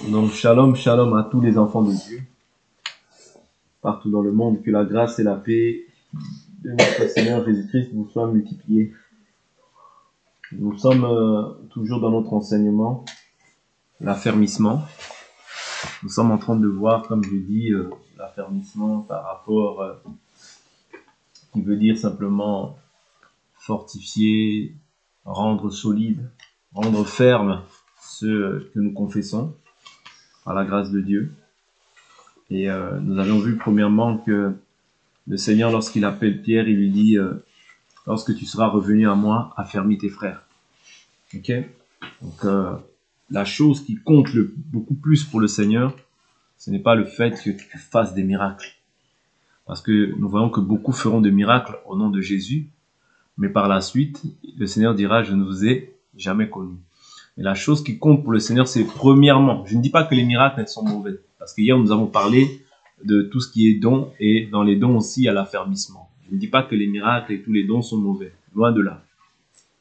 Donc, shalom, shalom à tous les enfants de Dieu, partout dans le monde, que la grâce et la paix de notre Seigneur Jésus-Christ vous soient multipliées. Nous sommes toujours dans notre enseignement, l'affermissement. Nous sommes en train de voir, comme je dis, l'affermissement par rapport, qui veut dire simplement fortifier, rendre solide, rendre ferme ce que nous confessons, par la grâce de Dieu. Et nous avions vu premièrement que le Seigneur, lorsqu'il appelle Pierre, il lui dit lorsque tu seras revenu à moi, affermis tes frères. Ok? Donc la chose qui compte beaucoup plus pour le Seigneur, ce n'est pas le fait que tu fasses des miracles. Parce que nous voyons que beaucoup feront des miracles au nom de Jésus, mais par la suite, le Seigneur dira, je ne vous ai jamais connu. Et la chose qui compte pour le Seigneur, c'est premièrement, je ne dis pas que les miracles sont mauvais, parce qu'hier nous avons parlé de tout ce qui est don, et dans les dons aussi, il y a l'affermissement. Je ne dis pas que les miracles et tous les dons sont mauvais, loin de là.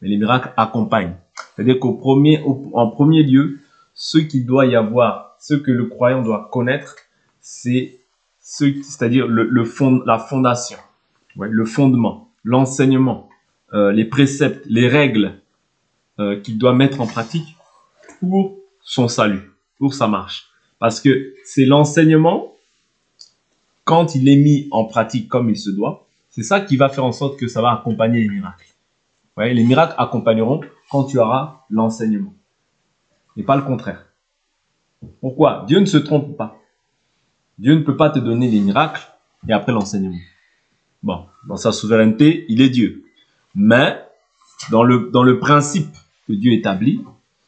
Mais les miracles accompagnent. C'est-à-dire en premier lieu, ce qu'il doit y avoir, ce que le croyant doit connaître, c'est-à-dire la fondation, le fondement, l'enseignement, les préceptes, les règles qu'il doit mettre en pratique pour son salut, pour sa marche. Parce que c'est l'enseignement, quand il est mis en pratique comme il se doit, c'est ça qui va faire en sorte que ça va accompagner les miracles. Ouais, les miracles accompagneront quand tu auras l'enseignement, et pas le contraire. Pourquoi? Dieu ne se trompe pas. Dieu ne peut pas te donner les miracles et après l'enseignement. Bon, dans sa souveraineté, il est Dieu. Mais dans le principe que Dieu établit,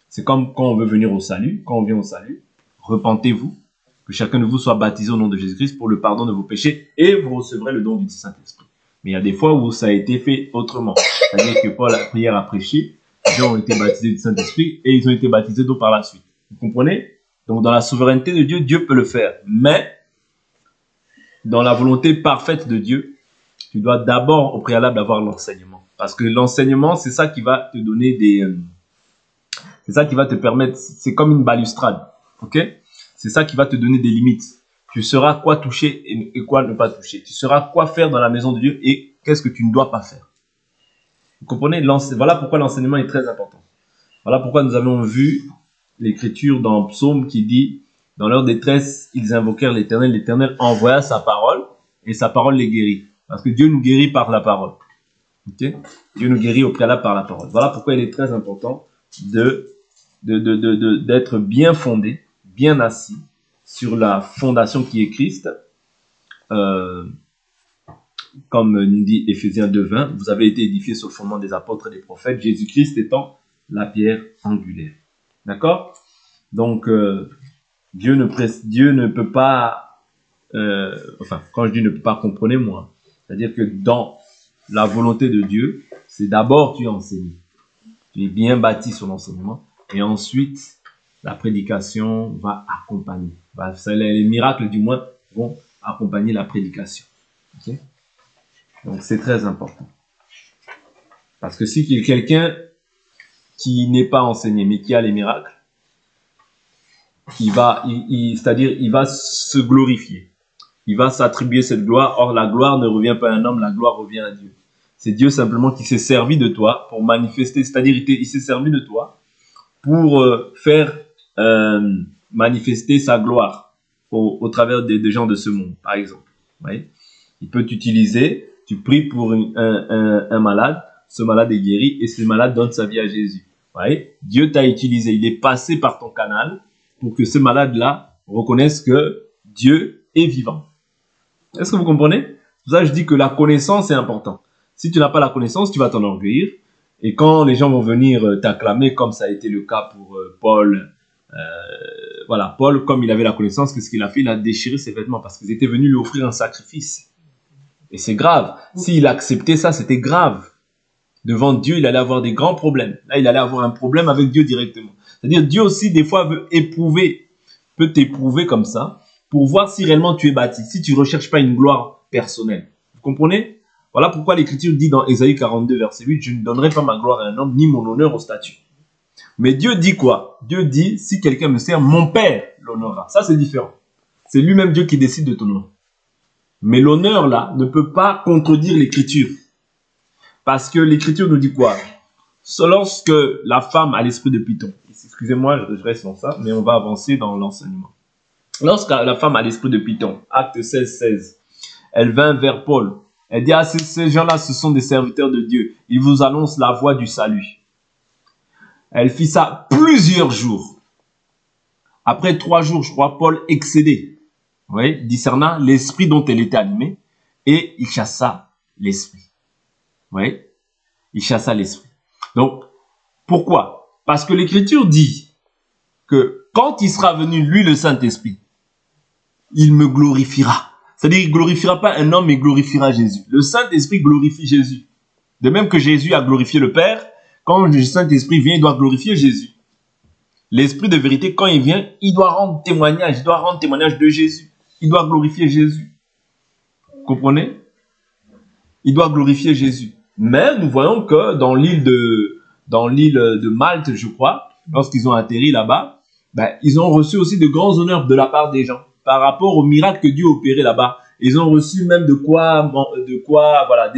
c'est comme quand on veut venir au salut, quand on vient au salut, repentez-vous, que chacun de vous soit baptisé au nom de Jésus-Christ pour le pardon de vos péchés et vous recevrez le don du Saint-Esprit. Mais il y a des fois où ça a été fait autrement. C'est-à-dire que Paul, hier, a prêché, les gens ont été baptisés du Saint-Esprit et ils ont été baptisés d'eau par la suite. Vous comprenez? Donc dans la souveraineté de Dieu, Dieu peut le faire. Mais dans la volonté parfaite de Dieu, tu dois d'abord au préalable avoir l'enseignement. Parce que l'enseignement, c'est ça qui va te donner c'est ça qui va te permettre, c'est comme une balustrade. Ok? C'est ça qui va te donner des limites. Tu sauras quoi toucher et quoi ne pas toucher. Tu sauras quoi faire dans la maison de Dieu et qu'est-ce que tu ne dois pas faire. Vous comprenez? Voilà pourquoi l'enseignement est très important. Voilà pourquoi nous avons vu l'écriture dans Psaume qui dit « Dans leur détresse, ils invoquèrent l'Éternel. L'Éternel envoya sa parole et sa parole les guérit. » Parce que Dieu nous guérit par la parole. Okay? Dieu nous guérit au préalable par la parole. Voilà pourquoi il est très important d'être bien fondé, bien assis sur la fondation qui est Christ. Comme nous dit Éphésiens 2:20, vous avez été édifiés sur le fondement des apôtres et des prophètes, Jésus-Christ étant la pierre angulaire. D'accord? Donc, Dieu ne peut pas, quand je dis ne peut pas, comprenez-moi. C'est-à-dire que dans la volonté de Dieu, c'est d'abord tu enseignes. Tu es bien bâti sur l'enseignement. Et ensuite, la prédication va accompagner. Les miracles, du moins, vont accompagner la prédication. Okay? Donc, c'est très important. Parce que si quelqu'un qui n'est pas enseigné, mais qui a les miracles, c'est-à-dire, il va se glorifier. Il va s'attribuer cette gloire. Or, la gloire ne revient pas à un homme, la gloire revient à Dieu. C'est Dieu simplement qui s'est servi de toi pour manifester, c'est-à-dire, il s'est servi de toi pour faire manifester sa gloire au travers des gens de ce monde, par exemple. Ouais. Il peut t'utiliser, tu pries pour un malade, ce malade est guéri et ce malade donne sa vie à Jésus. Ouais. Dieu t'a utilisé, il est passé par ton canal pour que ce malade-là reconnaisse que Dieu est vivant. Est-ce que vous comprenez? Pour ça, je dis que la connaissance est importante. Si tu n'as pas la connaissance, tu vas t'enorgueillir. Et quand les gens vont venir t'acclamer, comme ça a été le cas pour Paul, voilà, Paul, comme il avait la connaissance, qu'est-ce qu'il a fait? Il a déchiré ses vêtements parce qu'ils étaient venus lui offrir un sacrifice. Et c'est grave. S'il acceptait ça, c'était grave. Devant Dieu, il allait avoir des grands problèmes. Là, il allait avoir un problème avec Dieu directement. C'est-à-dire, Dieu aussi, des fois, peut t'éprouver comme ça, pour voir si réellement tu es bâti, si tu ne recherches pas une gloire personnelle. Vous comprenez? Voilà pourquoi l'Écriture dit dans Ésaïe 42, verset 8, « Je ne donnerai pas ma gloire à un homme, ni mon honneur au statut. » Mais Dieu dit quoi? Dieu dit, si quelqu'un me sert, mon Père l'honorera. Ça, c'est différent. C'est lui-même Dieu qui décide de t'honorer. Mais l'honneur, là, ne peut pas contredire l'écriture. Parce que l'écriture nous dit quoi? Lorsque la femme a l'esprit de Python, excusez-moi, je reste dans ça, mais on va avancer dans l'enseignement. Lorsque la femme a l'esprit de Python, acte 16, elle vint vers Paul. Elle dit, ces gens-là, ce sont des serviteurs de Dieu. Ils vous annoncent la voie du salut. Elle fit ça plusieurs jours. Après 3 jours, je crois, Paul excédé, oui, discernant l'esprit dont elle était animée, et il chassa l'esprit. Oui, il chassa l'esprit. Donc, pourquoi? Parce que l'Écriture dit que quand il sera venu, lui, le Saint-Esprit, il me glorifiera. C'est-à-dire, il ne glorifiera pas un homme, mais il glorifiera Jésus. Le Saint-Esprit glorifie Jésus. De même que Jésus a glorifié le Père, quand le Saint-Esprit vient, il doit glorifier Jésus. L'Esprit de vérité, quand il vient, il doit rendre témoignage. Il doit rendre témoignage de Jésus. Il doit glorifier Jésus. Vous comprenez? Il doit glorifier Jésus. Mais nous voyons que dans l'île de Malte, je crois, lorsqu'ils ont atterri là-bas, ils ont reçu aussi de grands honneurs de la part des gens par rapport au miracle que Dieu opérait là-bas. Ils ont reçu même de quoi, voilà,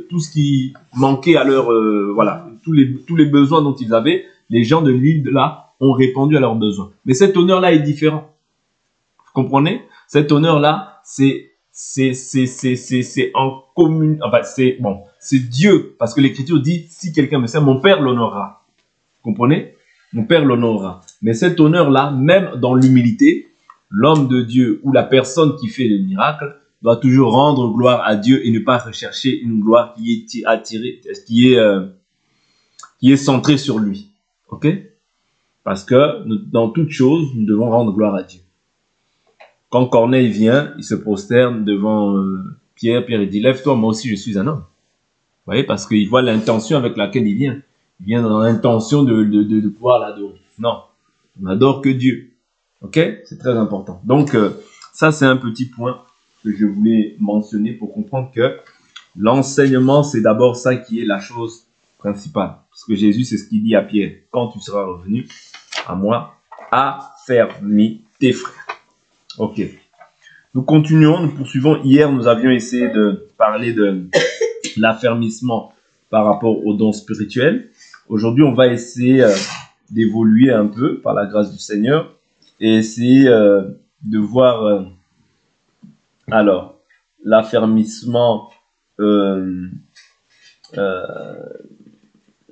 tout ce qui manquait à leur, voilà, tous les besoins dont ils avaient. Les gens de l'île de là ont répondu à leurs besoins. Mais cet honneur-là est différent. Vous comprenez? Cet honneur-là, c'est en commune, enfin, c'est Dieu, parce que l'Écriture dit, si quelqu'un me sert, mon Père l'honorera. Vous comprenez? Mon Père l'honorera. Mais cet honneur-là, même dans l'humilité, l'homme de Dieu ou la personne qui fait le miracle doit toujours rendre gloire à Dieu et ne pas rechercher une gloire qui est attirée, qui est centrée sur lui. Ok? Parce que dans toute chose, nous devons rendre gloire à Dieu. Quand Corneille vient, il se prosterne devant Pierre. Pierre dit, lève-toi, moi aussi je suis un homme. Vous voyez, parce qu'il voit l'intention avec laquelle il vient. Il vient dans l'intention de pouvoir l'adorer. Non, on n'adore que Dieu. Ok? C'est très important. Donc, ça c'est un petit point que je voulais mentionner pour comprendre que l'enseignement, c'est d'abord ça qui est la chose principale. Parce que Jésus, c'est ce qu'il dit à Pierre. Quand tu seras revenu à moi, affermis tes frères. Ok. Nous continuons, nous poursuivons. Hier, nous avions essayé de parler de l'affermissement par rapport aux dons spirituels. Aujourd'hui, on va essayer d'évoluer un peu par la grâce du Seigneur et essayer de voir alors l'affermissement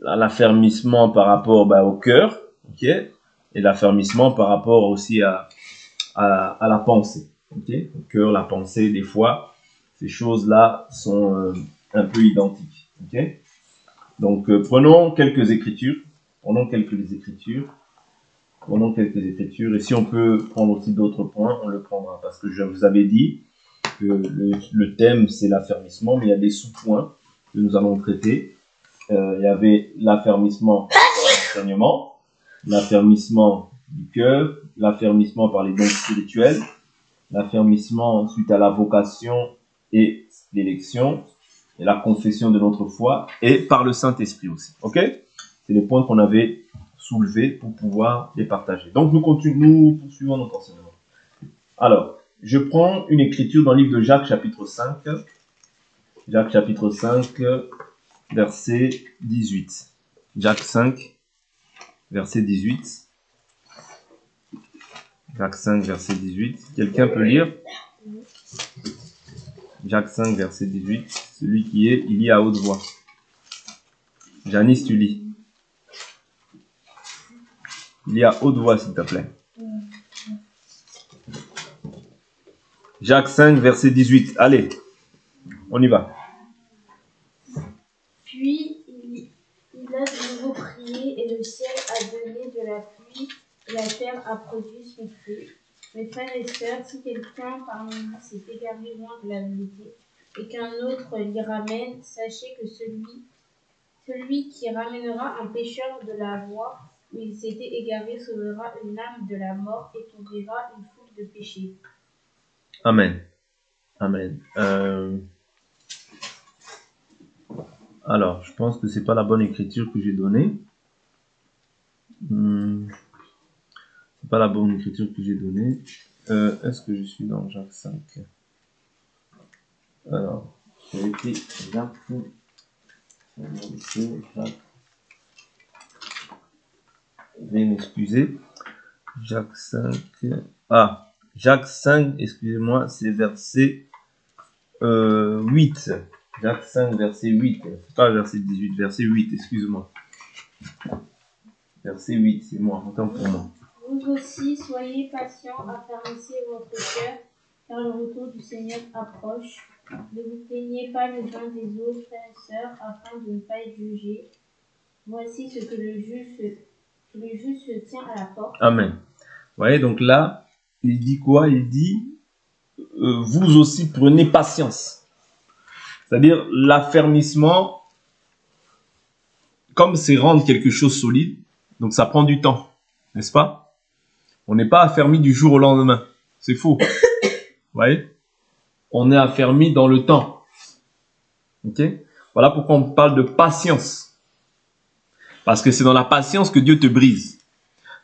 l'affermissement par rapport au cœur, ok, et l'affermissement par rapport aussi à la pensée. Okay? Le cœur, la pensée, des fois, ces choses-là sont un peu identiques. Okay? Donc, prenons quelques écritures. Et si on peut prendre aussi d'autres points, on le prendra. Parce que je vous avais dit que le thème, c'est l'affermissement, mais il y a des sous-points que nous allons traiter. Il y avait l'affermissement par l'enseignement, l'affermissement du cœur, l'affermissement par les dons spirituels, l'affermissement suite à la vocation et l'élection, et la confession de notre foi, et par le Saint-Esprit aussi. Ok? C'est les points qu'on avait soulevés pour pouvoir les partager. Donc nous poursuivons notre enseignement. Alors, je prends une écriture dans le livre de Jacques chapitre 5. Jacques chapitre 5, verset 18. Jacques 5, verset 18. Jacques 5, verset 18. Quelqu'un peut lire? Jacques 5, verset 18. Celui qui est, il lit à haute voix. Janice, tu lis. Il lit à haute voix, s'il te plaît. Jacques 5, verset 18. Allez, on y va. Puis il a de nouveau prié, et le ciel a donné de la pluie, et la terre a produit son fruit. Mes frères et sœurs, si quelqu'un parmi vous s'est égaré loin de la vérité, et qu'un autre l'y ramène, sachez que celui qui ramènera un pécheur de la voie où il s'était égaré sauvera une âme de la mort et couvrira une foule de péchés. Amen. Amen. Alors, je pense que c'est pas la bonne écriture que j'ai donnée. C'est pas la bonne écriture que j'ai donnée. Est-ce que je suis dans Jacques 5? Alors, j'ai écrit Jacques. Jacques. Veuillez m'excuser. Jacques 5. Ah, Jacques 5, excusez-moi, c'est verset 8. Jacques 5, verset 8. C'est pas verset 18, verset 8, excuse-moi. Verset 8, c'est moi, autant pour moi. Vous aussi, soyez patients, affermissez votre cœur, car le retour du Seigneur approche. Ne vous plaignez pas les uns des autres, frères et sœurs, afin de ne pas être jugés. Voici ce que le juge se tient à la porte. Amen. Vous voyez, donc là, il dit quoi? Il dit, vous aussi prenez patience. C'est-à-dire, l'affermissement, comme c'est rendre quelque chose solide, donc ça prend du temps, n'est-ce pas? On n'est pas affermi du jour au lendemain. C'est faux. Vous voyez? On est affermi dans le temps. Ok? Voilà pourquoi on parle de patience. Parce que c'est dans la patience que Dieu te brise.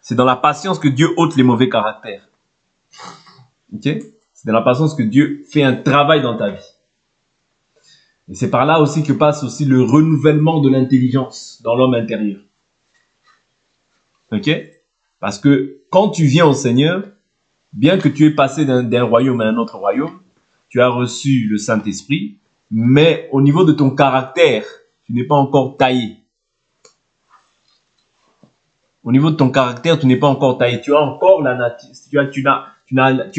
C'est dans la patience que Dieu ôte les mauvais caractères. Ok? C'est dans la patience que Dieu fait un travail dans ta vie. Et c'est par là aussi que passe aussi le renouvellement de l'intelligence dans l'homme intérieur. Ok? Parce que quand tu viens au Seigneur, bien que tu aies passé d'un royaume à un autre royaume, tu as reçu le Saint-Esprit, mais au niveau de ton caractère, tu n'es pas encore taillé. Au niveau de ton caractère, tu n'es pas encore taillé. Tu as encore la nature, tu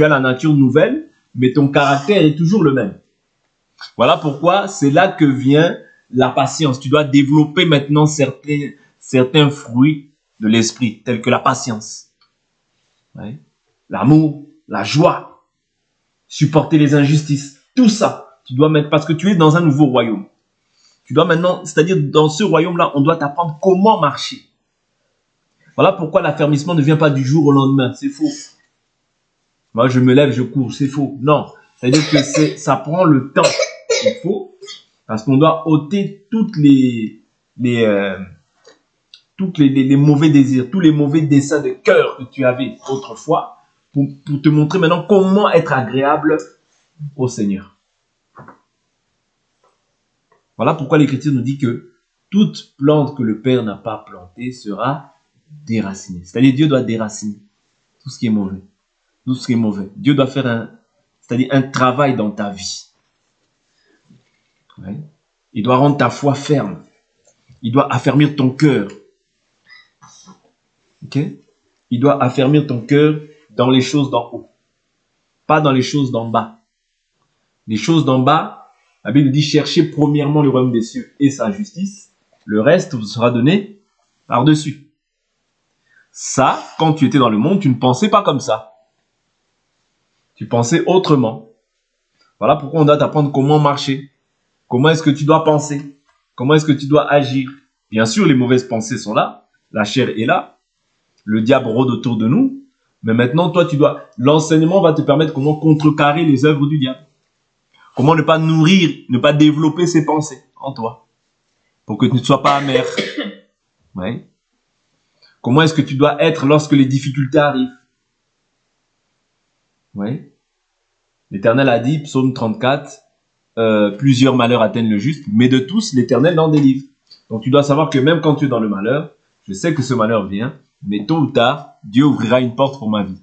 as la nature nouvelle, mais ton caractère est toujours le même. Voilà pourquoi c'est là que vient la patience. Tu dois développer maintenant certains fruits de l'esprit, tels que la patience, ouais, l'amour, la joie, supporter les injustices. Tout ça, tu dois mettre parce que tu es dans un nouveau royaume. Tu dois maintenant, c'est-à-dire dans ce royaume-là, on doit t'apprendre comment marcher. Voilà pourquoi l'affermissement ne vient pas du jour au lendemain. C'est faux. Moi, je me lève, je cours. C'est faux. Non. C'est-à-dire que ça prend le temps. C'est faux. Parce qu'on doit ôter les mauvais désirs, tous les mauvais desseins de cœur que tu avais autrefois pour te montrer maintenant comment être agréable au Seigneur. Voilà pourquoi l'Écriture nous dit que toute plante que le Père n'a pas plantée sera déracinée. C'est-à-dire Dieu doit déraciner tout ce qui est mauvais. Tout ce qui est mauvais. Dieu doit faire un travail dans ta vie. Ouais. Il doit rendre ta foi ferme. Il doit affermir ton cœur. Ok? Il doit affermir ton cœur dans les choses d'en haut, pas dans les choses d'en bas. Les choses d'en bas, la Bible dit cherchez premièrement le royaume des cieux et sa justice, le reste vous sera donné par-dessus. Ça, quand tu étais dans le monde, tu ne pensais pas comme ça. Tu pensais autrement. Voilà pourquoi on doit t'apprendre comment marcher. Comment est-ce que tu dois penser? Comment est-ce que tu dois agir? Bien sûr, les mauvaises pensées sont là. La chair est là. Le diable rôde autour de nous. Mais maintenant, toi, l'enseignement va te permettre comment contrecarrer les œuvres du diable. Comment ne pas nourrir, ne pas développer ses pensées en toi. Pour que tu ne sois pas amer. Ouais. Comment est-ce que tu dois être lorsque les difficultés arrivent? Ouais. L'Éternel a dit, psaume 34, plusieurs malheurs atteignent le juste, mais de tous, l'Éternel en délivre. Donc tu dois savoir que même quand tu es dans le malheur, je sais que ce malheur vient, mais tôt ou tard, Dieu ouvrira une porte pour ma vie.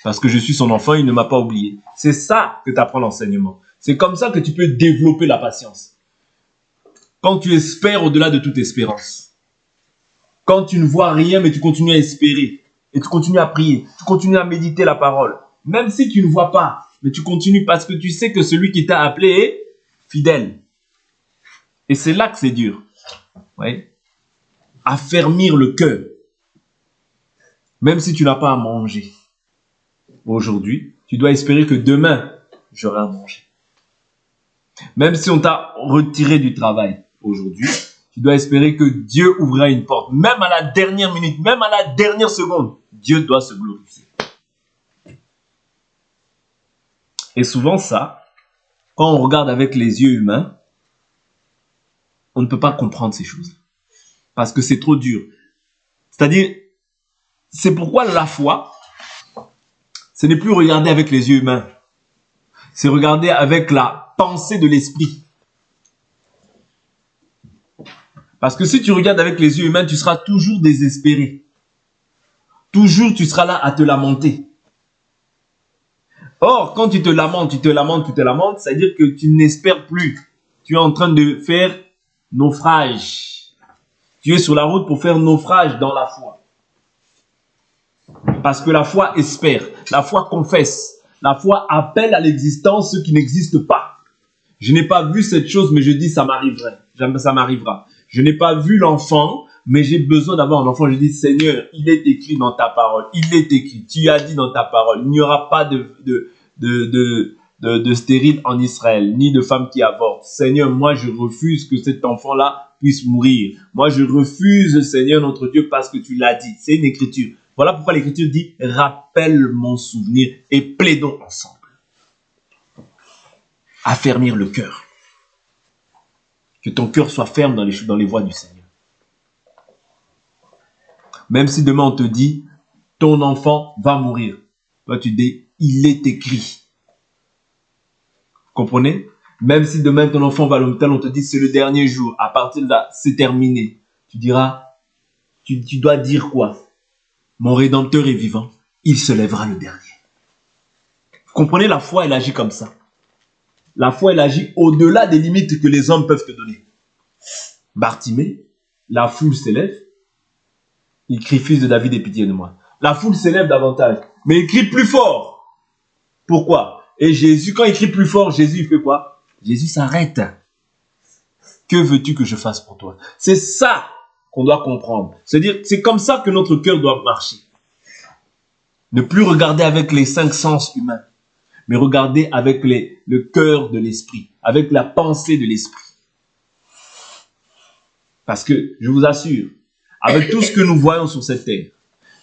Parce que je suis son enfant, il ne m'a pas oublié. C'est ça que tu apprends l'enseignement. C'est comme ça que tu peux développer la patience. Quand tu espères au-delà de toute espérance. Quand tu ne vois rien, mais tu continues à espérer. Et tu continues à prier. Tu continues à méditer la parole. Même si tu ne vois pas, mais tu continues parce que tu sais que celui qui t'a appelé est fidèle. Et c'est là que c'est dur. Ouais. Affermir le cœur. Même si tu n'as pas à manger. Aujourd'hui, tu dois espérer que demain, j'aurai à manger. Même si on t'a retiré du travail aujourd'hui, tu dois espérer que Dieu ouvrira une porte. Même à la dernière minute, même à la dernière seconde, Dieu doit se glorifier. Et souvent ça, quand on regarde avec les yeux humains, on ne peut pas comprendre ces choses. Parce que c'est trop dur. C'est-à-dire, C'est pourquoi la foi, ce n'est plus regarder avec les yeux humains. C'est regarder avec la pensée de l'esprit. Parce que si tu regardes avec les yeux humains, tu seras toujours désespéré. Toujours, tu seras là à te lamenter. Or, quand tu te lamentes, ça veut dire que tu n'espères plus. Tu es en train de faire naufrage. Tu es sur la route pour faire naufrage dans la foi. Parce que la foi espère, la foi confesse, la foi appelle à l'existence ce qui n'existe pas. Je n'ai pas vu cette chose, mais je dis ça m'arriverait. Ça m'arrivera. Je n'ai pas vu l'enfant, mais j'ai besoin d'avoir un enfant. Je dis, Seigneur, il est écrit dans ta parole. Il est écrit. Tu as dit dans ta parole. Il n'y aura pas de stérile en Israël, ni de femme qui avorte. Seigneur, moi, je refuse que cet enfant-là puisse mourir. Moi, je refuse, Seigneur, notre Dieu, parce que tu l'as dit. C'est une écriture. Voilà pourquoi l'écriture dit, rappelle mon souvenir et plaidons ensemble. Affermir le cœur. Que ton cœur soit ferme dans les voies du Seigneur. Même si demain on te dit, ton enfant va mourir. Toi tu dis, il est écrit. Vous comprenez? Même si demain ton enfant va à l'hôpital, on te dit, c'est le dernier jour. À partir de là, c'est terminé. Tu diras, tu dois dire quoi? Mon Rédempteur est vivant. Il se lèvera le dernier. Vous comprenez? La foi, elle agit comme ça. La foi, elle agit au-delà des limites que les hommes peuvent te donner. Bartimée, la foule s'élève. Il crie, fils de David, aie pitié de moi. La foule s'élève davantage, mais il crie plus fort. Pourquoi? Et Jésus, quand il crie plus fort, Jésus, il fait quoi? Jésus s'arrête. Que veux-tu que je fasse pour toi? C'est ça qu'on doit comprendre. C'est-à-dire, c'est comme ça que notre cœur doit marcher. Ne plus regarder avec les 5 sens humains, mais regarder avec le cœur de l'esprit, avec la pensée de l'esprit. Parce que, je vous assure, avec tout ce que nous voyons sur cette terre,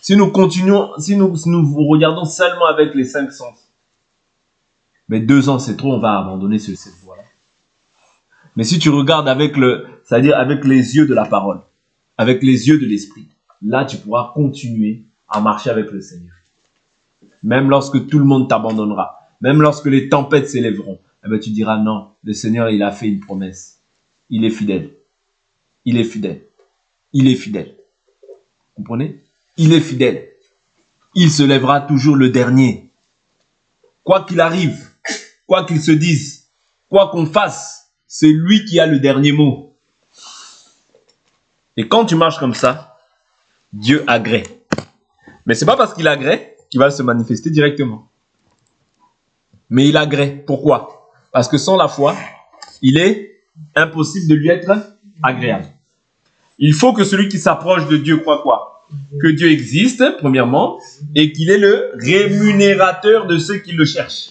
si nous continuons, si nous regardons seulement avec les 5 sens, mais 2 ans c'est trop, on va abandonner cette voie-là. Mais si tu regardes c'est-à-dire avec les yeux de la parole, avec les yeux de l'esprit, là tu pourras continuer à marcher avec le Seigneur. Même lorsque tout le monde t'abandonnera, même lorsque les tempêtes s'élèveront, eh bien, tu diras non, le Seigneur il a fait une promesse. Il est fidèle. Il est fidèle. Il est fidèle. Vous comprenez? Il est fidèle. Il se lèvera toujours le dernier. Quoi qu'il arrive, quoi qu'il se dise, quoi qu'on fasse, c'est lui qui a le dernier mot. Et quand tu marches comme ça, Dieu agrée. Mais c'est pas parce qu'il agrée qu'il va se manifester directement. Mais il agrée. Pourquoi? Parce que sans la foi, il est impossible de lui être agréable. Il faut que celui qui s'approche de Dieu croit quoi? Que Dieu existe, premièrement, et qu'il est le rémunérateur de ceux qui le cherchent.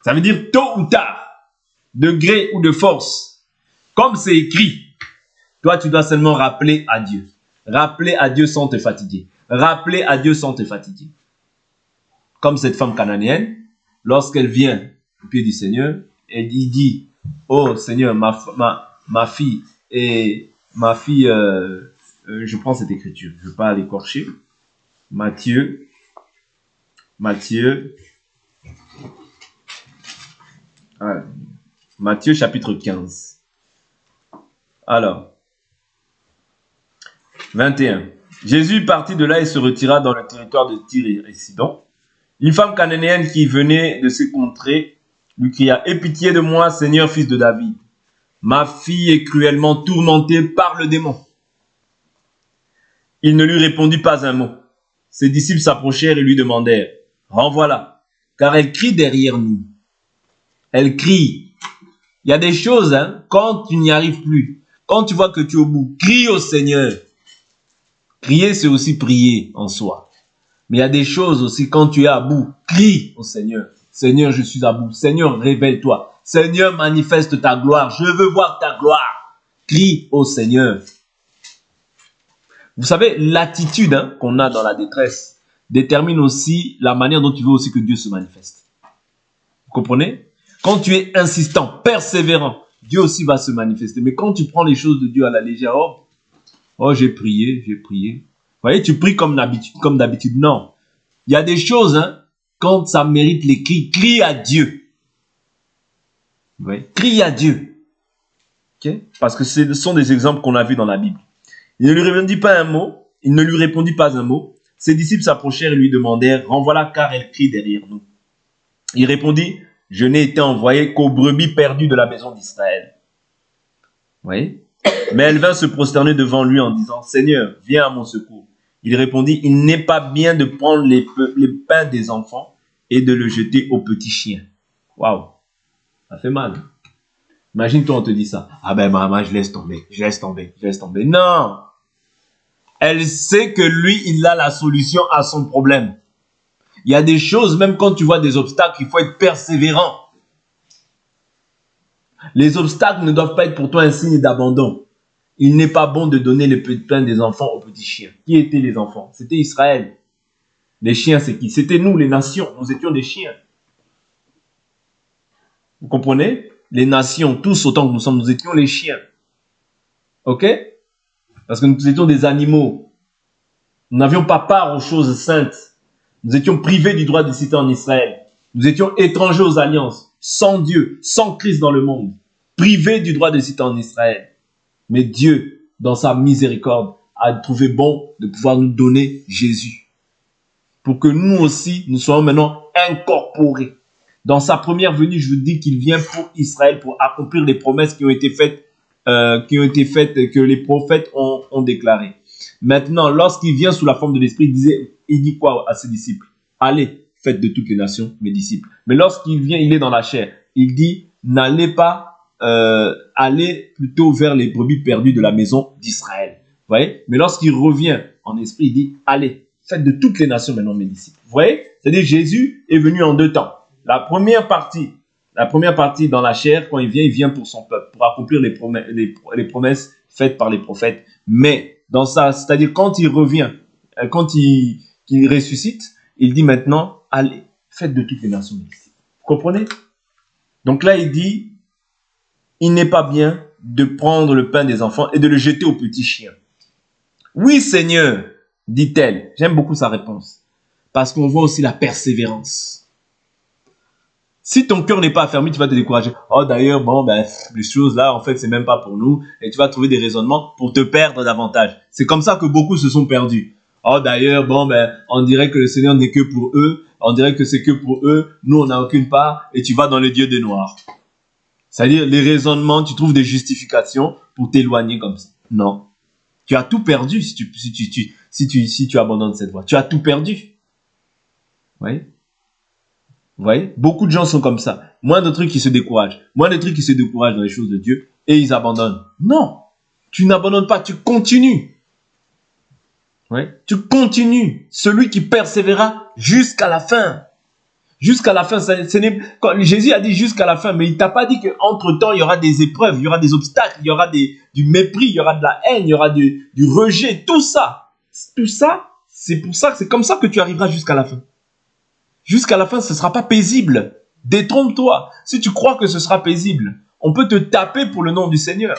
Ça veut dire tôt ou tard, de gré ou de force. Comme c'est écrit, toi tu dois seulement rappeler à Dieu. Rappeler à Dieu sans te fatiguer. Rappeler à Dieu sans te fatiguer. Comme cette femme cananéenne, lorsqu'elle vient au pied du Seigneur, elle dit, oh Seigneur, ma fille, je prends cette écriture, je ne vais pas l'écorcher. Matthieu, chapitre 15. Alors, 21. Jésus partit de là et se retira dans le territoire de Tyr et Sidon. Une femme cananéenne qui venait de ces contrées lui cria, aie pitié de moi, Seigneur, fils de David. Ma fille est cruellement tourmentée par le démon. Il ne lui répondit pas un mot. Ses disciples s'approchèrent et lui demandèrent, renvoie-la, car elle crie derrière nous. Elle crie. Il y a des choses, quand tu n'y arrives plus, quand tu vois que tu es au bout, crie au Seigneur. Crier, c'est aussi prier en soi. Mais il y a des choses aussi, quand tu es à bout, crie au Seigneur. Seigneur, je suis à bout. Seigneur, révèle-toi. Seigneur, manifeste ta gloire. Je veux voir ta gloire. Crie au Seigneur. Vous savez, l'attitude qu'on a dans la détresse détermine aussi la manière dont tu veux aussi que Dieu se manifeste. Vous comprenez? Quand tu es insistant, persévérant, Dieu aussi va se manifester. Mais quand tu prends les choses de Dieu à la légère, oh j'ai prié. voyez, tu pries comme d'habitude. Non. Il y a des choses, hein, quand ça mérite les cris, crie à Dieu. Vous voyez, crie à Dieu. Okay? Parce que ce sont des exemples qu'on a vus dans la Bible. Il ne lui répondit pas un mot. Il ne lui répondit pas un mot. Ses disciples s'approchèrent et lui demandèrent, renvoie-la car elle crie derrière nous. Il répondit, je n'ai été envoyé qu'aux brebis perdues de la maison d'Israël. Vous voyez? Mais elle vint se prosterner devant lui en disant, Seigneur, viens à mon secours. Il répondit, il n'est pas bien de prendre les pains des enfants et de le jeter aux petits chiens. Waouh, ça fait mal. Imagine-toi, on te dit ça. Ah ben maman, je laisse tomber. Non! Elle sait que lui, il a la solution à son problème. Il y a des choses, même quand tu vois des obstacles, il faut être persévérant. Les obstacles ne doivent pas être pour toi un signe d'abandon. Il n'est pas bon de donner le pain des enfants aux petits chiens. Qui étaient les enfants? C'était Israël. Les chiens, c'est qui? C'était nous, les nations. Nous étions des chiens. Vous comprenez? Les nations, tous autant que nous sommes, nous étions les chiens. Ok? Parce que nous étions des animaux. Nous n'avions pas part aux choses saintes. Nous étions privés du droit de cité en Israël. Nous étions étrangers aux alliances, sans Dieu, sans Christ dans le monde, privés du droit de cité en Israël. Mais Dieu, dans sa miséricorde, a trouvé bon de pouvoir nous donner Jésus. Pour que nous aussi, nous soyons maintenant incorporés. Dans sa première venue, je vous dis qu'il vient pour Israël, pour accomplir les promesses qui ont été faites, que les prophètes ont déclarées. Maintenant, lorsqu'il vient sous la forme de l'Esprit, il dit quoi à ses disciples? Allez, faites de toutes les nations mes disciples. Mais lorsqu'il vient, il est dans la chair. Il dit, n'allez pas, allez plutôt vers les brebis perdues de la maison d'Israël. Vous voyez? Mais lorsqu'il revient en esprit, il dit, allez, faites de toutes les nations maintenant mes disciples. Vous voyez? C'est-à-dire Jésus est venu en 2 temps. La première partie dans la chair, quand il vient pour son peuple, pour accomplir les promesses faites par les prophètes. Mais dans ça, c'est-à-dire quand il revient, quand il ressuscite, il dit maintenant, allez, faites de toutes les nations mes disciples. Vous comprenez? Donc là, il dit, il n'est pas bien de prendre le pain des enfants et de le jeter aux petits chiens. Oui, Seigneur, dit-elle. J'aime beaucoup sa réponse. Parce qu'on voit aussi la persévérance. Si ton cœur n'est pas affermi, tu vas te décourager. Oh, d'ailleurs, bon, ben, les choses là, en fait, c'est même pas pour nous. Et tu vas trouver des raisonnements pour te perdre davantage. C'est comme ça que beaucoup se sont perdus. Oh, d'ailleurs, bon, ben, on dirait que le Seigneur n'est que pour eux. On dirait que c'est que pour eux. Nous, on n'a aucune part. Et tu vas dans les dieux des noirs. C'est-à-dire, les raisonnements, tu trouves des justifications pour t'éloigner comme ça. Non. Tu as tout perdu si tu abandonnes cette voie. Tu as tout perdu. Oui. Vous voyez? Beaucoup de gens sont comme ça. Moins de trucs qui se découragent. Moins de trucs qui se découragent dans les choses de Dieu. Et ils abandonnent. Non. Tu n'abandonnes pas. Tu continues. Oui. Tu continues. Celui qui persévérera jusqu'à la fin. Jusqu'à la fin. Jésus a dit jusqu'à la fin. Mais il ne t'a pas dit qu'entre-temps, il y aura des épreuves. Il y aura des obstacles. Il y aura du mépris. Il y aura de la haine. Il y aura du rejet. Tout ça. Tout ça. C'est pour ça que c'est comme ça que tu arriveras jusqu'à la fin. Jusqu'à la fin, ce ne sera pas paisible. Détrompe-toi. Si tu crois que ce sera paisible, on peut te taper pour le nom du Seigneur.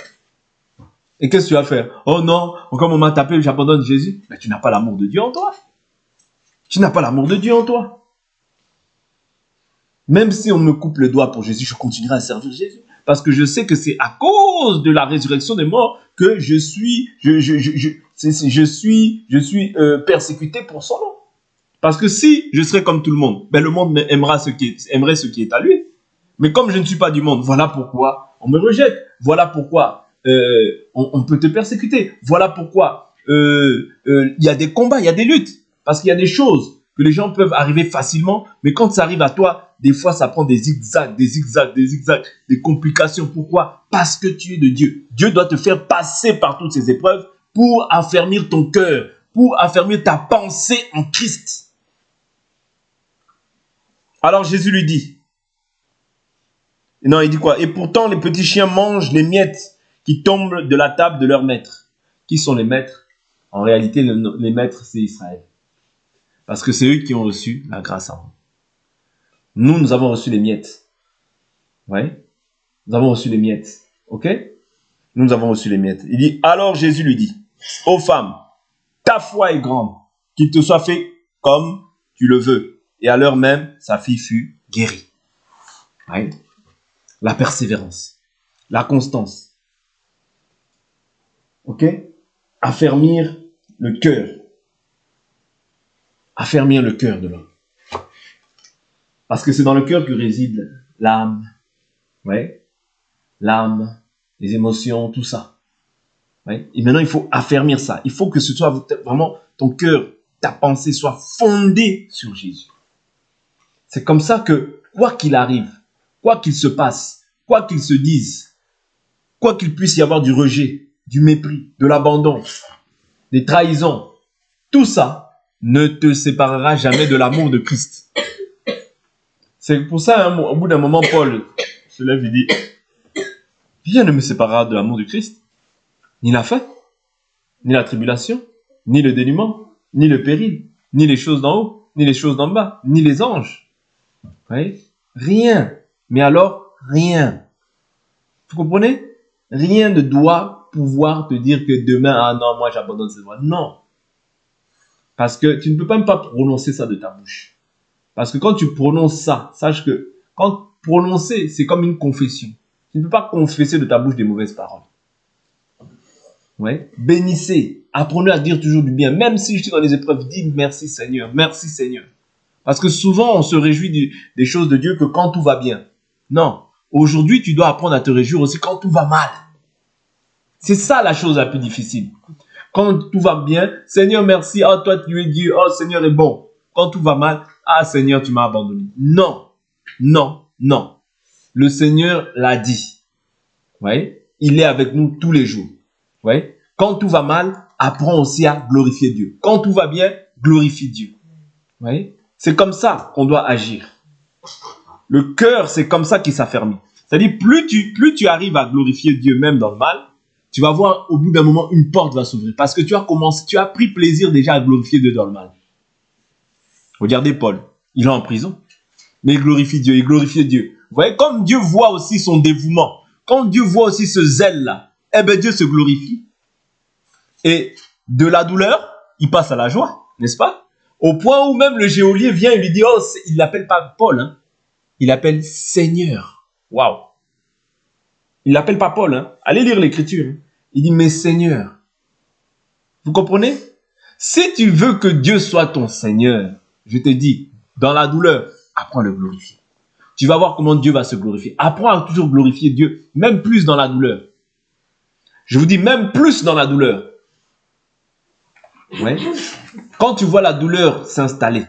Et qu'est-ce que tu vas faire? Oh non, comme on m'a tapé, j'abandonne Jésus. Mais tu n'as pas l'amour de Dieu en toi. Tu n'as pas l'amour de Dieu en toi. Même si on me coupe le doigt pour Jésus, je continuerai à servir Jésus. Parce que je sais que c'est à cause de la résurrection des morts que je suis persécuté pour son nom. Parce que si je serais comme tout le monde, ben le monde aimerait ce qui est à lui. Mais comme je ne suis pas du monde, voilà pourquoi on me rejette. Voilà pourquoi on peut te persécuter. Voilà pourquoi il y a des combats, il y a des luttes. Parce qu'il y a des choses que les gens peuvent arriver facilement. Mais quand ça arrive à toi, des fois ça prend des zigzags, des complications. Pourquoi? Parce que tu es de Dieu. Dieu doit te faire passer par toutes ces épreuves pour affermir ton cœur, pour affermir ta pensée en Christ. Alors Jésus lui dit, non, il dit quoi? Et pourtant les petits chiens mangent les miettes qui tombent de la table de leur maître. Qui sont les maîtres? En réalité, les maîtres, c'est Israël. Parce que c'est eux qui ont reçu la grâce avant. Nous avons reçu les miettes. Ouais? Nous avons reçu les miettes. Ok? Nous avons reçu les miettes. Il dit, alors Jésus lui dit, ô femme, ta foi est grande, qu'il te soit fait comme tu le veux. Et à l'heure même, sa fille fut guérie. Ouais. La persévérance, la constance. Ok? Affermir le cœur. Affermir le cœur de l'homme. Parce que c'est dans le cœur que réside l'âme. Ouais. L'âme, les émotions, tout ça. Ouais. Et maintenant, il faut affermir ça. Il faut que ce soit vraiment ton cœur, ta pensée soit fondée sur Jésus. C'est comme ça que, quoi qu'il arrive, quoi qu'il se passe, quoi qu'il se dise, quoi qu'il puisse y avoir du rejet, du mépris, de l'abandon, des trahisons, tout ça ne te séparera jamais de l'amour de Christ. C'est pour ça, hein, au bout d'un moment, Paul se lève et dit, rien ne me séparera de l'amour de Christ. Ni la faim, ni la tribulation, ni le dénuement, ni le péril, ni les choses d'en haut, ni les choses d'en bas, ni les anges. Oui? Rien. Mais alors, rien. Vous comprenez? Rien ne doit pouvoir te dire que demain, ah non, moi j'abandonne cette voie. Non. Parce que tu ne peux même pas prononcer ça de ta bouche. Parce que quand tu prononces ça, sache que quand prononcer, c'est comme une confession. Tu ne peux pas confesser de ta bouche des mauvaises paroles. Ouais. Bénissez, apprenez à dire toujours du bien. Même si je suis dans les épreuves, dis merci Seigneur, merci Seigneur. Parce que souvent, on se réjouit des choses de Dieu que quand tout va bien. Non. Aujourd'hui, tu dois apprendre à te réjouir aussi quand tout va mal. C'est ça la chose la plus difficile. Quand tout va bien, Seigneur, merci. Oh, toi, tu es Dieu. Oh, Seigneur est bon. Quand tout va mal, ah, Seigneur, tu m'as abandonné. Non. Non. Non. Le Seigneur l'a dit. Ouais. Il est avec nous tous les jours. Ouais. Quand tout va mal, apprends aussi à glorifier Dieu. Quand tout va bien, glorifie Dieu. Ouais. C'est comme ça qu'on doit agir. Le cœur, c'est comme ça qu'il s'affermit. C'est-à-dire, plus tu arrives à glorifier Dieu même dans le mal, tu vas voir au bout d'un moment, une porte va s'ouvrir. Parce que tu as pris plaisir déjà à glorifier Dieu dans le mal. Regardez Paul, il est en prison, mais il glorifie Dieu, il glorifie Dieu. Vous voyez, comme Dieu voit aussi son dévouement, quand Dieu voit aussi ce zèle-là, eh bien Dieu se glorifie. Et de la douleur, il passe à la joie, n'est-ce pas? Au point où même le geôlier vient et lui dit, oh, il l'appelle pas Paul, hein. Il l'appelle Seigneur. Waouh! Il l'appelle pas Paul, hein. Allez lire l'écriture. Hein. Il dit, mais Seigneur. Vous comprenez? Si tu veux que Dieu soit ton Seigneur, je te dis, dans la douleur, apprends à le glorifier. Tu vas voir comment Dieu va se glorifier. Apprends à toujours glorifier Dieu, même plus dans la douleur. Je vous dis, même plus dans la douleur. Ouais. Quand tu vois la douleur s'installer,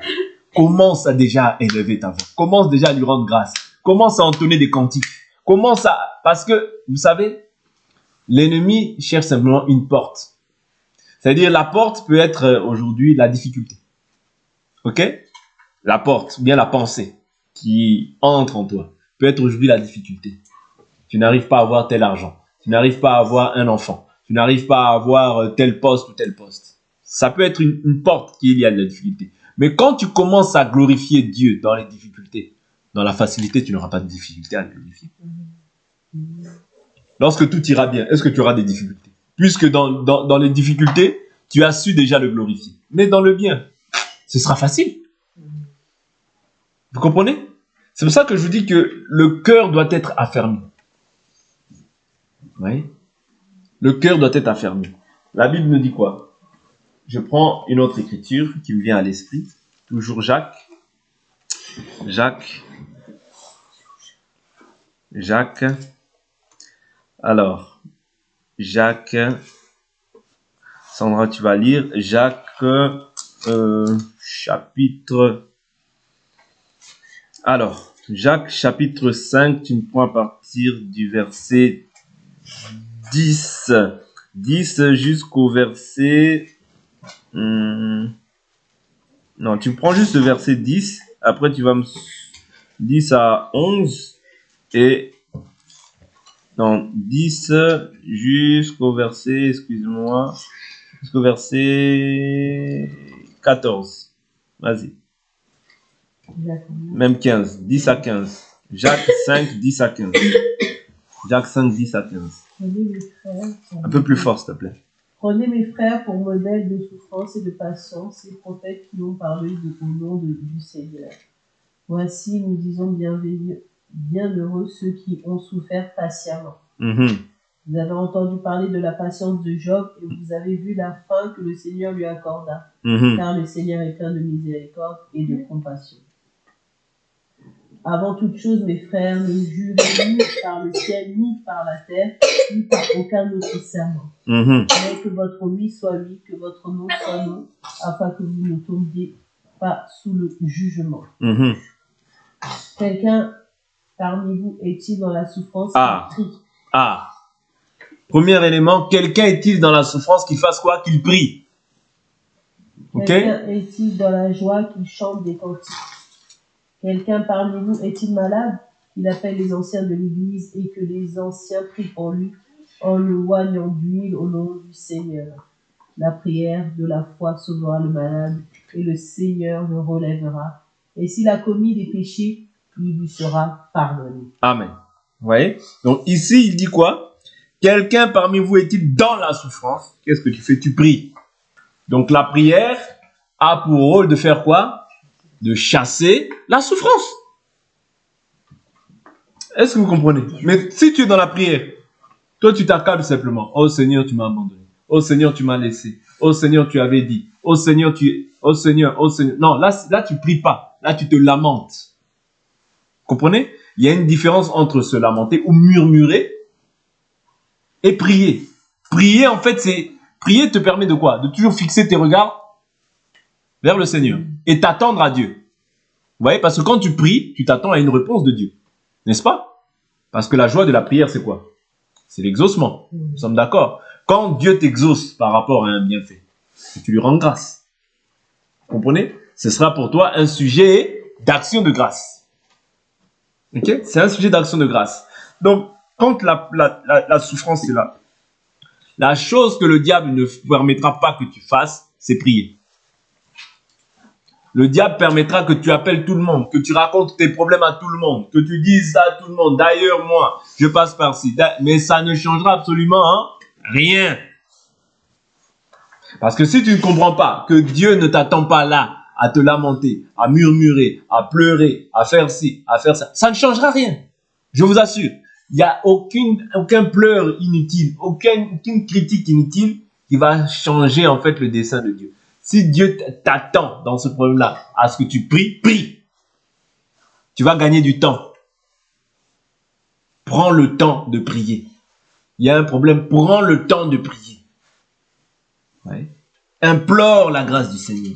commence à déjà élever ta voix. Commence déjà à lui rendre grâce. Commence à entonner des cantiques. Commence à... Parce que, vous savez, l'ennemi cherche simplement une porte. C'est-à-dire, la porte peut être aujourd'hui la difficulté. Ok? La porte, bien la pensée qui entre en toi, peut être aujourd'hui la difficulté. Tu n'arrives pas à avoir tel argent. Tu n'arrives pas à avoir un enfant. Tu n'arrives pas à avoir tel poste ou tel poste. Ça peut être une porte qui est liée à la difficulté. Mais quand tu commences à glorifier Dieu dans les difficultés, dans la facilité, tu n'auras pas de difficulté à le glorifier. Lorsque tout ira bien, est-ce que tu auras des difficultés? Puisque dans les difficultés, tu as su déjà le glorifier. Mais dans le bien, ce sera facile. Vous comprenez? C'est pour ça que je vous dis que le cœur doit être affermi. Oui. Le cœur doit être affermi. La Bible nous dit quoi? Je prends une autre écriture qui me vient à l'esprit. Toujours Jacques. Alors, Jacques. Sandra, tu vas lire. Jacques, chapitre... Alors, Jacques, chapitre 5, tu me prends à partir du verset 10. 10 jusqu'au verset... non, tu me prends juste le verset 10. Après, tu vas me... 10 à 11. Et... Non, 10 jusqu'au verset... Excuse-moi. Jusqu'au verset 14. Vas-y. Même 15. 10 à 15. Jacques 5, 10 à 15. Jacques 5, 10 à 15. Un peu plus fort, s'il te plaît. Prenez mes frères pour modèle de souffrance et de patience, les prophètes qui ont parlé au nom du Seigneur. Voici, nous disons bienheureux ceux qui ont souffert patiemment. Vous avez entendu parler de la patience de Job et vous avez vu la fin que le Seigneur lui accorda, car le Seigneur est plein de miséricorde et de compassion. Avant toute chose, mes frères, ne jurez ni par le ciel, ni par la terre, ni par aucun autre serment. Mais que votre oui soit oui, que votre non soit non, afin que vous ne tombiez pas sous le jugement. Quelqu'un parmi vous est-il dans la souffrance qui prie? Premier élément, quelqu'un est-il dans la souffrance qui fasse quoi? Qu'il prie. Quelqu'un est-il dans la joie qu'il chante des cantiques? Quelqu'un parmi vous est-il malade? Il appelle les anciens de l'Église et que les anciens prient pour lui en le oignant d'huile au nom du Seigneur. La prière de la foi sauvera le malade et le Seigneur le relèvera. Et s'il a commis des péchés, il lui sera pardonné. Amen. Vous voyez? Donc ici, il dit quoi? Quelqu'un parmi vous est-il dans la souffrance? Qu'est-ce que tu fais? Tu pries. Donc la prière a pour rôle de faire quoi? De chasser la souffrance. Est-ce que vous comprenez? Mais si tu es dans la prière, toi tu t'accables simplement. Oh Seigneur, tu m'as abandonné. Oh Seigneur, tu m'as laissé. Oh Seigneur, tu avais dit. Oh Seigneur, Oh Seigneur, oh Seigneur. Non, là tu pries pas. Là tu te lamentes. Comprenez? Il y a une différence entre se lamenter ou murmurer et prier. Prier, en fait, prier te permet de quoi? De toujours fixer tes regards vers le Seigneur et t'attendre à Dieu. Vous voyez? Parce que quand tu pries, tu t'attends à une réponse de Dieu. N'est-ce pas? Parce que la joie de la prière, c'est quoi? C'est l'exaucement. Nous sommes d'accord. Quand Dieu t'exauce par rapport à un bienfait, tu lui rends grâce. Vous comprenez? Ce sera pour toi un sujet d'action de grâce. Ok? C'est un sujet d'action de grâce. Donc, quand la souffrance est là, la chose que le diable ne permettra pas que tu fasses, c'est prier. Le diable permettra que tu appelles tout le monde, que tu racontes tes problèmes à tout le monde, que tu dises ça à tout le monde. D'ailleurs, moi, je passe par-ci. Mais ça ne changera absolument rien. Parce que si tu ne comprends pas que Dieu ne t'attend pas là à te lamenter, à murmurer, à pleurer, à faire ci, à faire ça, ça ne changera rien. Je vous assure. Il n'y a aucun pleur inutile, aucune critique inutile qui va changer en fait le dessein de Dieu. Si Dieu t'attend dans ce problème-là à ce que tu pries, prie. Tu vas gagner du temps. Prends le temps de prier. Il y a un problème, prends le temps de prier. Ouais. Implore la grâce du Seigneur.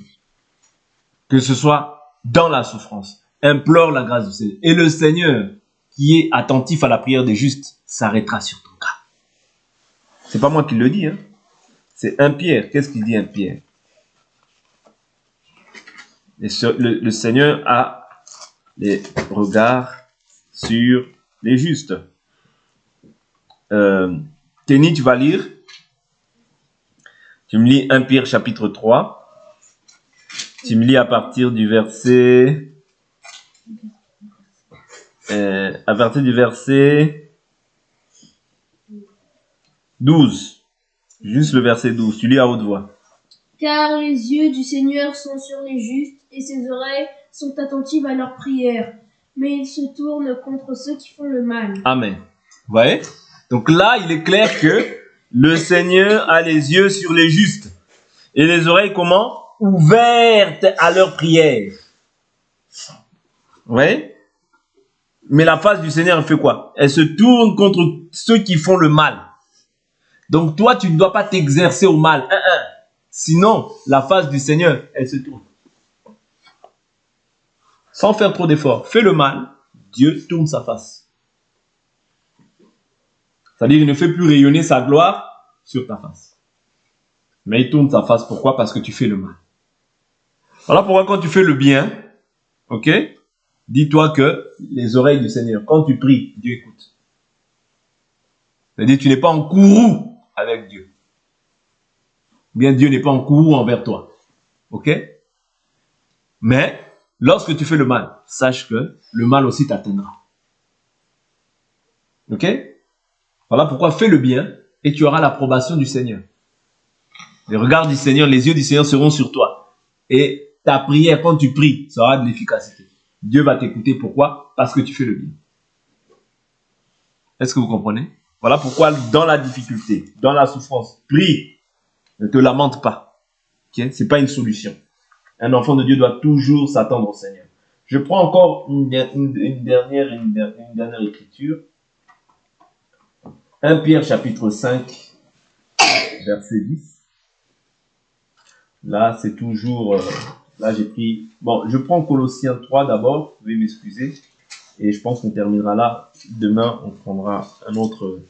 Que ce soit dans la souffrance. Implore la grâce du Seigneur. Et le Seigneur, qui est attentif à la prière des justes, s'arrêtera sur ton cas. C'est pas moi qui le dis, hein. C'est 1 Pierre. Qu'est-ce qu'il dit 1 Pierre? Le Seigneur a les regards sur les justes. Kenny, tu vas lire. Tu me lis 1 Pierre chapitre 3. Tu me lis à partir du verset... à partir du verset 12. Juste le verset 12. Tu lis à haute voix. Car les yeux du Seigneur sont sur les justes et ses oreilles sont attentives à leurs prières. Mais il se tourne contre ceux qui font le mal. Amen. Vous voyez? Donc là, il est clair que le Seigneur a les yeux sur les justes. Et les oreilles comment? Ouvertes à leurs prières. Vous voyez? Mais la face du Seigneur, elle fait quoi? Elle se tourne contre ceux qui font le mal. Donc toi, tu ne dois pas t'exercer au mal. Sinon, la face du Seigneur, elle se tourne. Sans faire trop d'efforts. Fais le mal, Dieu tourne sa face. C'est-à-dire, il ne fait plus rayonner sa gloire sur ta face. Mais il tourne sa face. Pourquoi? Parce que tu fais le mal. Voilà pourquoi quand tu fais le bien, ok, dis-toi que les oreilles du Seigneur, quand tu pries, Dieu écoute. C'est-à-dire, tu n'es pas en courroux avec Dieu. Bien, Dieu n'est pas en courroux envers toi. Ok? Mais, lorsque tu fais le mal, sache que le mal aussi t'atteindra. Ok? Voilà pourquoi fais le bien et tu auras l'approbation du Seigneur. Les regards du Seigneur, les yeux du Seigneur seront sur toi. Et ta prière, quand tu pries, ça aura de l'efficacité. Dieu va t'écouter. Pourquoi? Parce que tu fais le bien. Est-ce que vous comprenez? Voilà pourquoi dans la difficulté, dans la souffrance, prie. Ne te lamente pas. Okay? Ce n'est pas une solution. Un enfant de Dieu doit toujours s'attendre au Seigneur. Je prends encore une dernière écriture. 1 Pierre chapitre 5, verset 10. Là, c'est toujours... là, j'ai pris... Bon, je prends Colossiens 3 d'abord. Vous pouvez m'excuser. Et je pense qu'on terminera là. Demain, on prendra une autre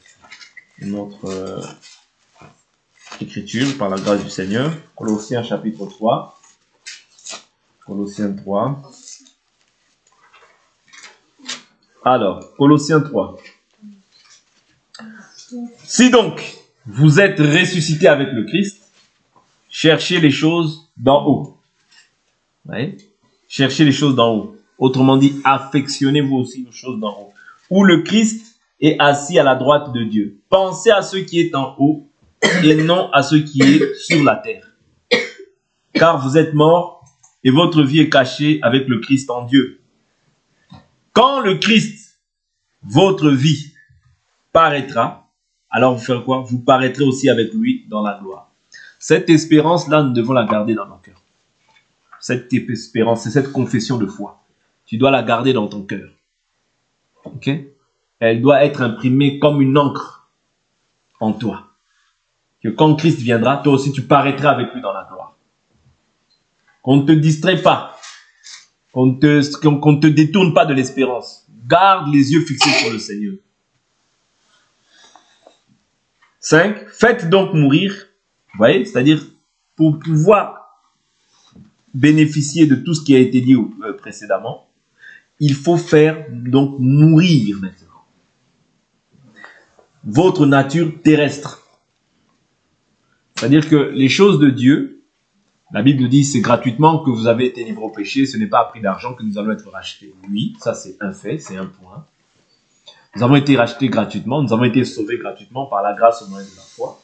écriture par la grâce du Seigneur. Colossiens chapitre 3. Colossiens 3. Alors, Colossiens 3. Si donc vous êtes ressuscité avec le Christ, cherchez les choses d'en haut. Ouais. Cherchez les choses d'en haut. Autrement dit, affectionnez-vous aussi aux choses d'en haut. Où le Christ est assis à la droite de Dieu. Pensez à ce qui est en haut et non à ce qui est sur la terre. Car vous êtes morts et votre vie est cachée avec le Christ en Dieu. Quand le Christ, votre vie, paraîtra, alors vous ferez quoi? Vous paraîtrez aussi avec lui dans la gloire. Cette espérance-là, nous devons la garder dans nos cœurs. Cette espérance, c'est cette confession de foi. Tu dois la garder dans ton cœur. Ok? Elle doit être imprimée comme une encre en toi. Que quand Christ viendra, toi aussi tu paraîtras avec lui dans la gloire. Qu'on ne te distrait pas. Qu'on ne te détourne pas de l'espérance. Garde les yeux fixés sur le Seigneur. 5. Faites donc mourir. Vous voyez, c'est-à-dire pour pouvoir bénéficier de tout ce qui a été dit précédemment, il faut faire donc mourir maintenant votre nature terrestre. C'est-à-dire que les choses de Dieu, la Bible dit c'est gratuitement que vous avez été livrés au péché, ce n'est pas à prix d'argent que nous allons être rachetés. Oui, ça c'est un fait, c'est un point. Nous avons été rachetés gratuitement, nous avons été sauvés gratuitement par la grâce au moyen de la foi.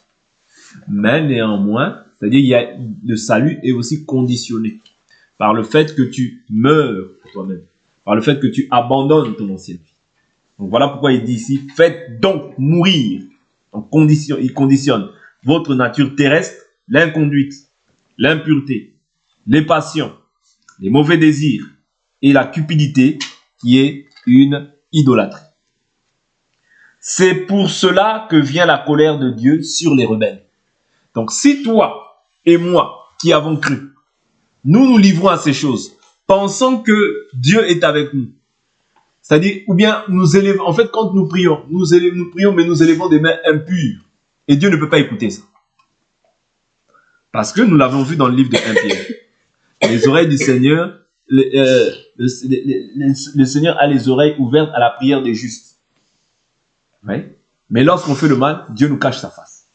Mais néanmoins, c'est-à-dire le salut est aussi conditionné par le fait que tu meurs pour toi-même, par le fait que tu abandonnes ton ancienne vie. Donc voilà pourquoi il dit ici, faites donc mourir. Donc il conditionne votre nature terrestre, l'inconduite, l'impureté, les passions, les mauvais désirs et la cupidité qui est une idolâtrie. C'est pour cela que vient la colère de Dieu sur les rebelles. Donc si toi et moi qui avons cru, nous livrons à ces choses, pensant que Dieu est avec nous, c'est-à-dire, ou bien nous élevons, en fait quand nous prions, nous prions mais nous élevons des mains impures. Et Dieu ne peut pas écouter ça. Parce que nous l'avons vu dans le livre de 1 Pierre. Les oreilles du Seigneur, le Seigneur a les oreilles ouvertes à la prière des justes. Ouais. Mais lorsqu'on fait le mal, Dieu nous cache sa face.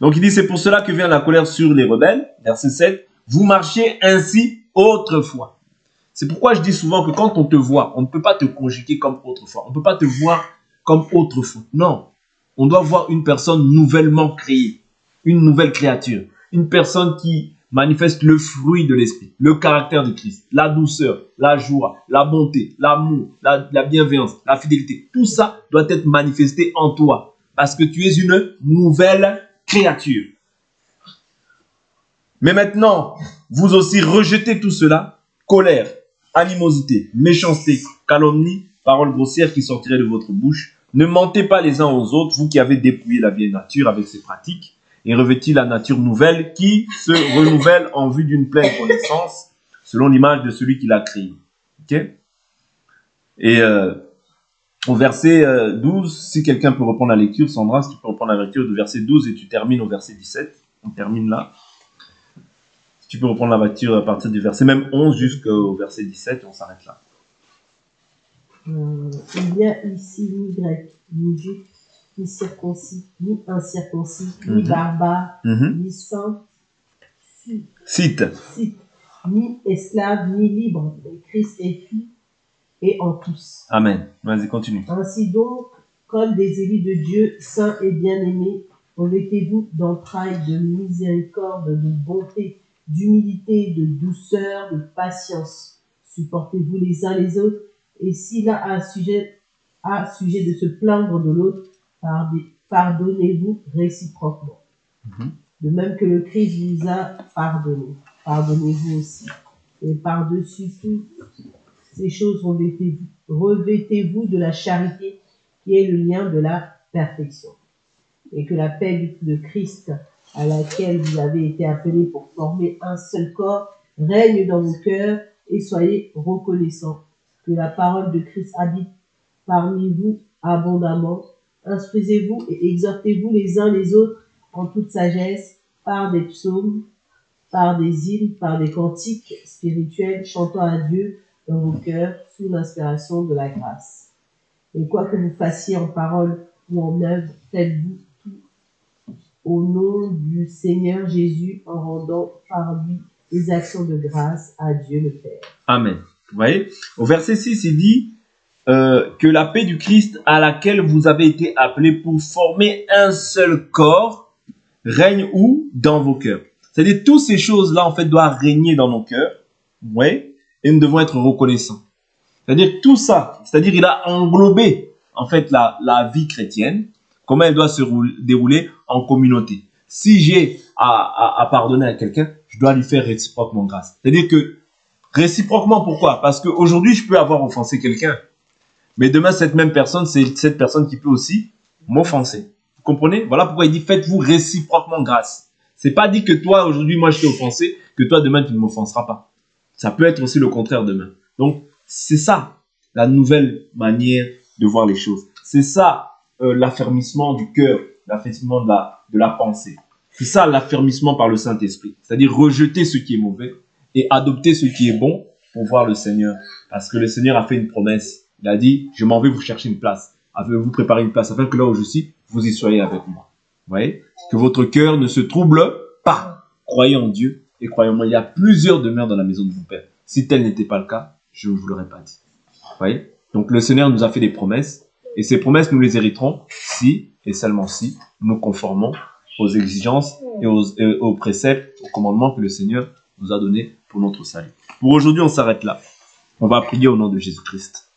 Donc il dit, c'est pour cela que vient la colère sur les rebelles. Verset 7. Vous marchiez ainsi autrefois. C'est pourquoi je dis souvent que quand on te voit, on ne peut pas te conjuguer comme autrefois. On ne peut pas te voir comme autrefois. Non. On doit voir une personne nouvellement créée. Une nouvelle créature. Une personne qui manifeste le fruit de l'esprit. Le caractère de Christ. La douceur, la joie, la bonté, l'amour, la bienveillance, la fidélité. Tout ça doit être manifesté en toi. Parce que tu es une nouvelle créature. Mais maintenant, vous aussi rejetez tout cela. Colère, animosité, méchanceté, calomnie, paroles grossières qui sortiraient de votre bouche. Ne mentez pas les uns aux autres, vous qui avez dépouillé la vieille nature avec ses pratiques et revêtis la nature nouvelle qui se renouvelle en vue d'une pleine connaissance selon l'image de celui qui l'a créé. Okay? Et au verset 12, si quelqu'un peut reprendre la lecture, Sandra, si tu peux reprendre la lecture du verset 12 et tu termines au verset 17. On termine là. Si tu peux reprendre la lecture à partir du verset même 11 jusqu'au verset 17, on s'arrête là. Il n'y a ici ni grec, ni juif, ni circoncis, ni incirconcis, ni barbare, ni saint, Cite, ni esclave, ni libre, mais Christ est fils et en tous. Amen. Vas-y, continue. Ainsi donc, comme des élus de Dieu, saints et bien-aimés, Revêtez-vous d'entrailles de miséricorde, de bonté, d'humilité, de douceur, de patience. Supportez-vous les uns les autres, et si l'un a sujet de se plaindre de l'autre, pardonnez-vous réciproquement. De même que le Christ vous a pardonné, pardonnez-vous aussi. Et par-dessus toutes ces choses, revêtez-vous de la charité, qui est le lien de la perfection. Et que la paix de Christ, à laquelle vous avez été appelés pour former un seul corps, règne dans vos cœurs, et soyez reconnaissants. Que la parole de Christ habite parmi vous abondamment. Instruisez-vous et exhortez-vous les uns les autres en toute sagesse, par des psaumes, par des hymnes, par des cantiques spirituels, chantant à Dieu dans vos cœurs sous l'inspiration de la grâce. Et quoi que vous fassiez en parole ou en œuvre, faites-vous tout au nom du Seigneur Jésus, en rendant par lui des actions de grâce à Dieu le Père. Amen. Vous voyez, au verset 6, il dit que la paix du Christ à laquelle vous avez été appelés pour former un seul corps règne où? Dans vos cœurs. C'est-à-dire, toutes ces choses-là, en fait, doivent régner dans nos cœurs. Ouais, et nous devons être reconnaissants. C'est-à-dire, tout ça, c'est-à-dire, il a englobé, en fait, la vie chrétienne, comment elle doit se dérouler en communauté. Si j'ai à pardonner à quelqu'un, je dois lui faire réciproquement grâce. C'est-à-dire que, réciproquement, pourquoi? Parce qu'aujourd'hui, je peux avoir offensé quelqu'un. Mais demain, cette même personne, c'est cette personne qui peut aussi m'offenser. Vous comprenez? Voilà pourquoi il dit, faites-vous réciproquement grâce. C'est pas dit que toi, aujourd'hui, moi, je t'ai offensé, que toi, demain, tu ne m'offenseras pas. Ça peut être aussi le contraire demain. Donc, c'est ça, la nouvelle manière de voir les choses. C'est ça, l'affermissement du cœur, l'affermissement de la pensée. C'est ça, l'affermissement par le Saint-Esprit. C'est-à-dire rejeter ce qui est mauvais et adopter ce qui est bon pour voir le Seigneur. Parce que le Seigneur a fait une promesse. Il a dit, je m'en vais vous chercher une place. Je vais vous préparer une place afin que là où je suis, vous y soyez avec moi. Vous voyez? Que votre cœur ne se trouble pas. Croyez en Dieu et croyez en moi. Il y a plusieurs demeures dans la maison de mon Père. Si tel n'était pas le cas, je ne vous l'aurais pas dit. Vous voyez? Donc le Seigneur nous a fait des promesses. Et ces promesses, nous les hériterons si, et seulement si, nous conformons aux exigences et aux préceptes, aux commandements que le Seigneur nous a donnés pour notre salut. Pour aujourd'hui, on s'arrête là. On va prier au nom de Jésus-Christ.